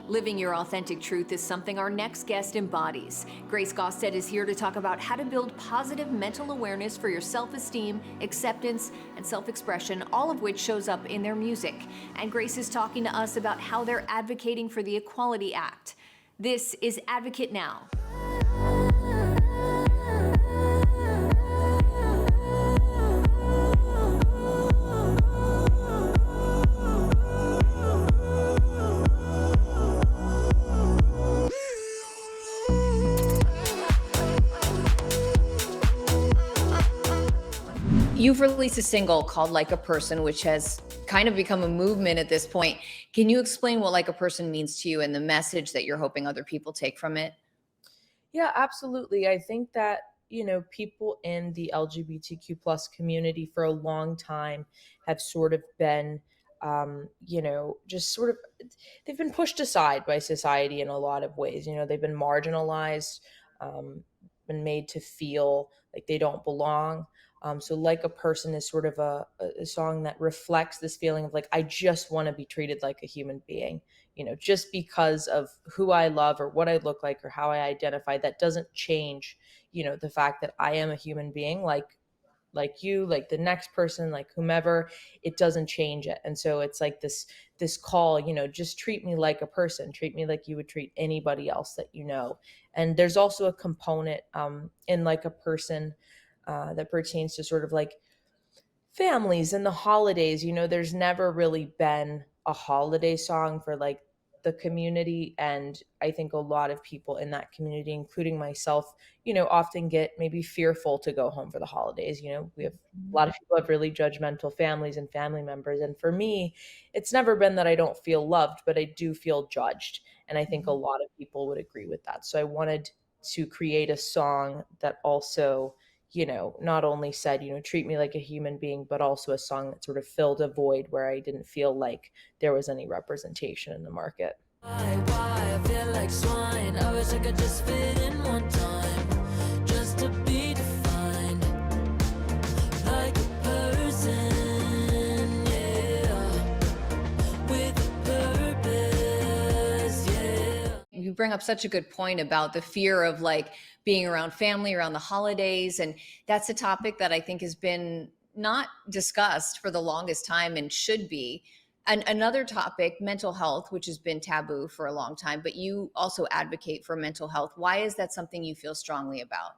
Living your authentic truth is something our next guest embodies. Grace Gaustad is here to talk about how to build positive mental awareness for your self-esteem, acceptance, and self-expression, all of which shows up in their music. And Grace is talking to us about how they're advocating for the Equality Act. This is Advocate Now. You've released a single called Like a Person, which has kind of become a movement at this point. Can you explain what Like a Person means to you and the message that you're hoping other people take from it? Yeah, absolutely. I think that, people in the LGBTQ plus community for a long time have sort of been, just sort of, they've been pushed aside by society in a lot of ways. They've been marginalized, um, been made to feel like they don't belong. So, Like a Person is sort of a song that reflects this feeling of like, I just want to be treated like a human being, just because of who I love or what I look like or how I identify. That doesn't change, the fact that I am a human being, like you, like the next person, like whomever. It doesn't change it. And so it's like this call, just treat me like a person, treat me like you would treat anybody else that you know. And there's also a component in Like a Person that pertains to sort of like families and the holidays. There's never really been a holiday song for like the community. And I think a lot of people in that community, including myself, often get maybe fearful to go home for the holidays. We have a lot of people have really judgmental families and family members. And for me, it's never been that I don't feel loved, but I do feel judged. And I think a lot of people would agree with that. So I wanted to create a song that also not only said, treat me like a human being, but also a song that sort of filled a void where I didn't feel like there was any representation in the market. Why I feel like swine. I wish I could just fit in one time, just to be defined like a person, yeah, with a purpose, yeah. You bring up such a good point about the fear of like being around family around the holidays. And that's a topic that I think has been not discussed for the longest time and should be. And another topic, mental health, which has been taboo for a long time, but you also advocate for mental health. Why is that something you feel strongly about?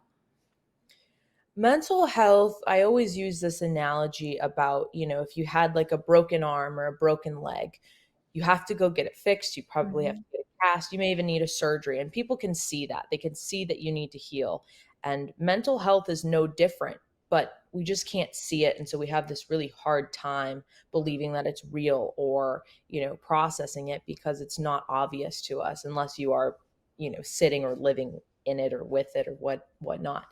Mental health, I always use this analogy about, if you had like a broken arm or a broken leg, you have to go get it fixed. You probably have to get it cast. You may even need a surgery. And people can see that. They can see that you need to heal. And mental health is no different, but we just can't see it. And so we have this really hard time believing that it's real or, processing it because it's not obvious to us unless you are, sitting or living in it or with it or whatnot.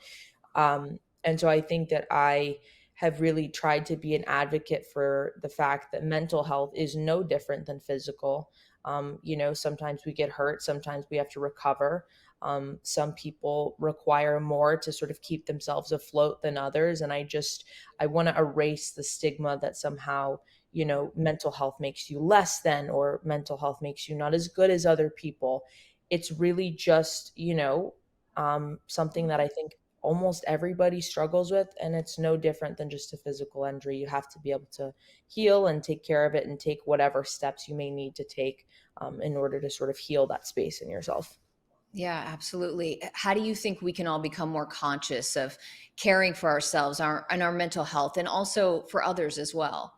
And so I think that I have really tried to be an advocate for the fact that mental health is no different than physical. Sometimes we get hurt, sometimes we have to recover. Some people require more to sort of keep themselves afloat than others. And I want to erase the stigma that somehow, mental health makes you less than, or mental health makes you not as good as other people. It's really just, something that I think almost everybody struggles with, and it's no different than just a physical injury. You have to be able to heal and take care of it and take whatever steps you may need to take in order to sort of heal that space in yourself. Yeah, absolutely. How do you think we can all become more conscious of caring for ourselves and our mental health and also for others as well?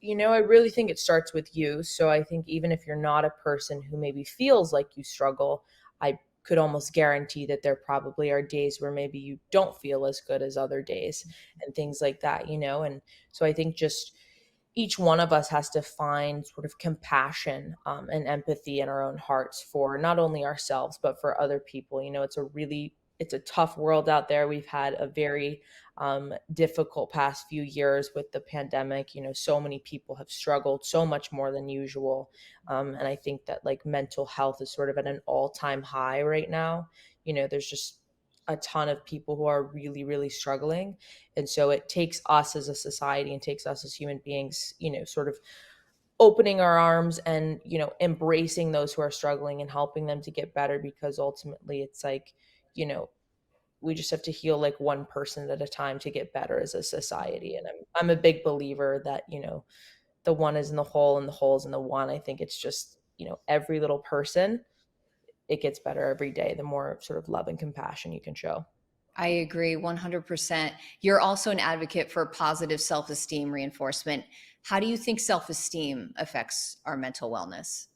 I really think it starts with you. So I think even if you're not a person who maybe feels like you struggle, I could almost guarantee that there probably are days where maybe you don't feel as good as other days and things like that. And so I think just each one of us has to find sort of compassion and empathy in our own hearts for not only ourselves, but for other people. It's a tough world out there. We've had a very difficult past few years with the pandemic. So many people have struggled so much more than usual. And I think that like mental health is sort of at an all-time high right now. There's just a ton of people who are really, really struggling. And so it takes us as a society and takes us as human beings, sort of opening our arms and, embracing those who are struggling and helping them to get better, because ultimately it's like, you know, we just have to heal like one person at a time to get better as a society. And I'm a big believer that, the one is in the whole and the whole is in the one. I think it's just, every little person, it gets better every day the more sort of love and compassion you can show. I agree 100%. You're also an advocate for positive self esteem reinforcement. How do you think self esteem affects our mental wellness?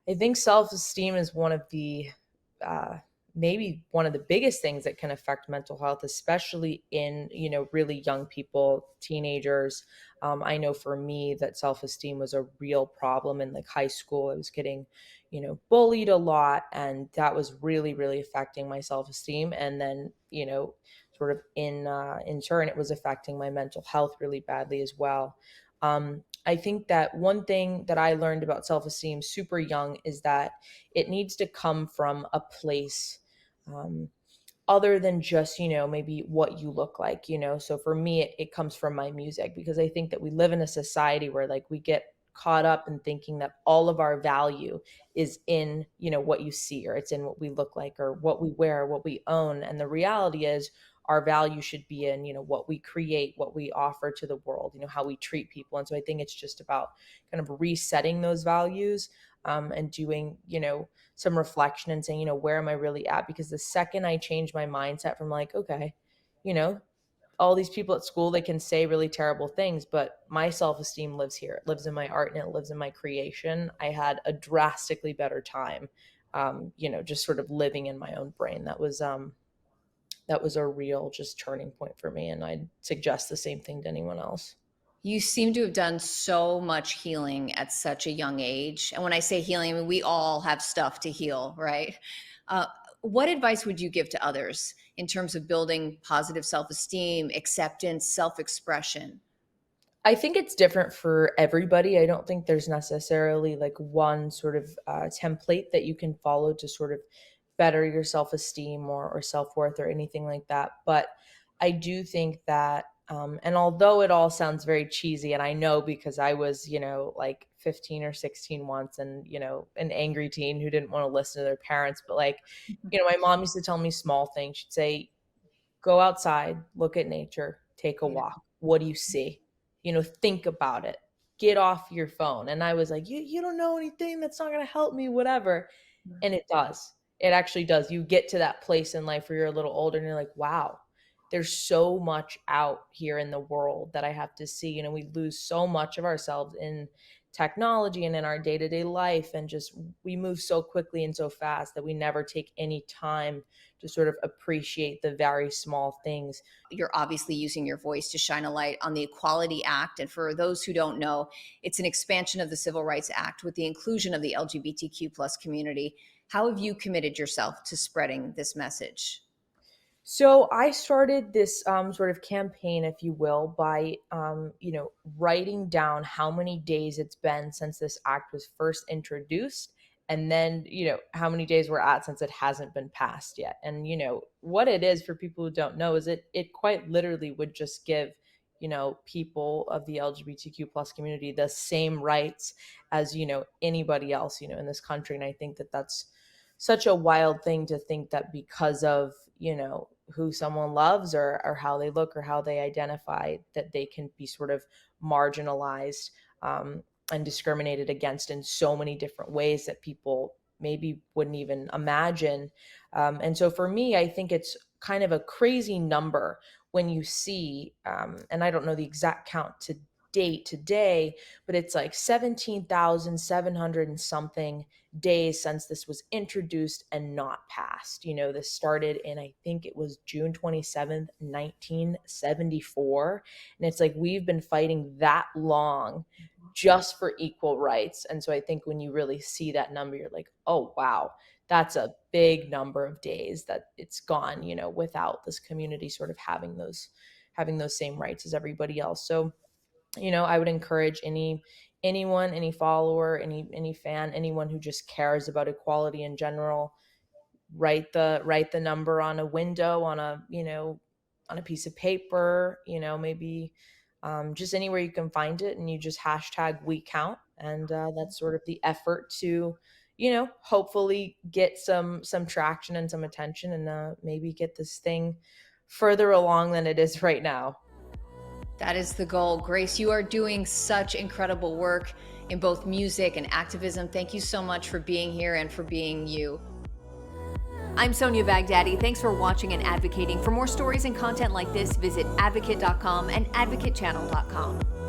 I think self-esteem is one of the uh, maybe one of the biggest things that can affect mental health, especially in, really young people, teenagers. I know for me that self-esteem was a real problem in like high school. I was getting, bullied a lot, and that was really, really affecting my self-esteem. And then, sort of in turn, it was affecting my mental health really badly as well. I think that one thing that I learned about self esteem super young is that it needs to come from a place, um, other than just, maybe what you look like, So for me, it comes from my music, because I think that we live in a society where like we get caught up in thinking that all of our value is in, what you see, or it's in what we look like, or what we wear, what we own. And the reality is our value should be in, what we create, what we offer to the world, how we treat people. And so I think it's just about kind of resetting those values, and doing, some reflection and saying, where am I really at? Because the second I change my mindset from like, okay, you know, all these people at school, they can say really terrible things, but my self-esteem lives here. It lives in my art and it lives in my creation. I had a drastically better time, just sort of living in my own brain. That was a real just turning point for me. And I'd suggest the same thing to anyone else. You seem to have done so much healing at such a young age. And when I say healing, I mean, we all have stuff to heal, right? Uh, what advice would you give to others in terms of building positive self esteem, acceptance, self expression? I think it's different for everybody. I don't think there's necessarily like one sort of template that you can follow to sort of better your self esteem or self worth or anything like that. But I do think that, and although it all sounds very cheesy, and I know because I was, like 15 or 16 once, and, an angry teen who didn't want to listen to their parents, but like, my mom used to tell me small things. She'd say, go outside, look at nature, take a Yeah. walk. What do you see? Think about it. Get off your phone. And I was like, you don't know anything. That's not going to help me, whatever. And it does. It actually does. You get to that place in life where you're a little older and you're like, wow, there's so much out here in the world that I have to see. We lose so much of ourselves in technology and in our day to day life. And just we move so quickly and so fast that we never take any time to sort of appreciate the very small things. You're obviously using your voice to shine a light on the Equality Act. And for those who don't know, it's an expansion of the Civil Rights Act with the inclusion of the LGBTQ plus community. How have you committed yourself to spreading this message? So I started this sort of campaign, if you will, by writing down how many days it's been since this act was first introduced, and then how many days we're at since it hasn't been passed yet. And what it is, for people who don't know, is it quite literally would just give people of the LGBTQ plus community the same rights as anybody else in this country. And I think that that's such a wild thing to think that because of who someone loves, or how they look or how they identify, that they can be sort of marginalized, and discriminated against in so many different ways that people maybe wouldn't even imagine. And so for me, I think it's kind of a crazy number when you see, and I don't know the exact count to date today, but it's like 17,700 and something days since this was introduced and not passed. This started in, I think it was June 27th, 1974. And it's like we've been fighting that long just for equal rights. And so I think when you really see that number, you're like, oh, wow, that's a big number of days that it's gone, without this community sort of having those same rights as everybody else. So I would encourage anyone, any follower, any fan, anyone who just cares about equality in general, write the number on a window, on a piece of paper, maybe just anywhere you can find it, and you just hashtag we count. And that's sort of the effort to, hopefully get some traction and some attention, and maybe get this thing further along than it is right now. That is the goal. Grace, you are doing such incredible work in both music and activism. Thank you so much for being here and for being you. I'm Sonia Baghdadi. Thanks for watching and advocating. For more stories and content like this, visit advocate.com and advocatechannel.com.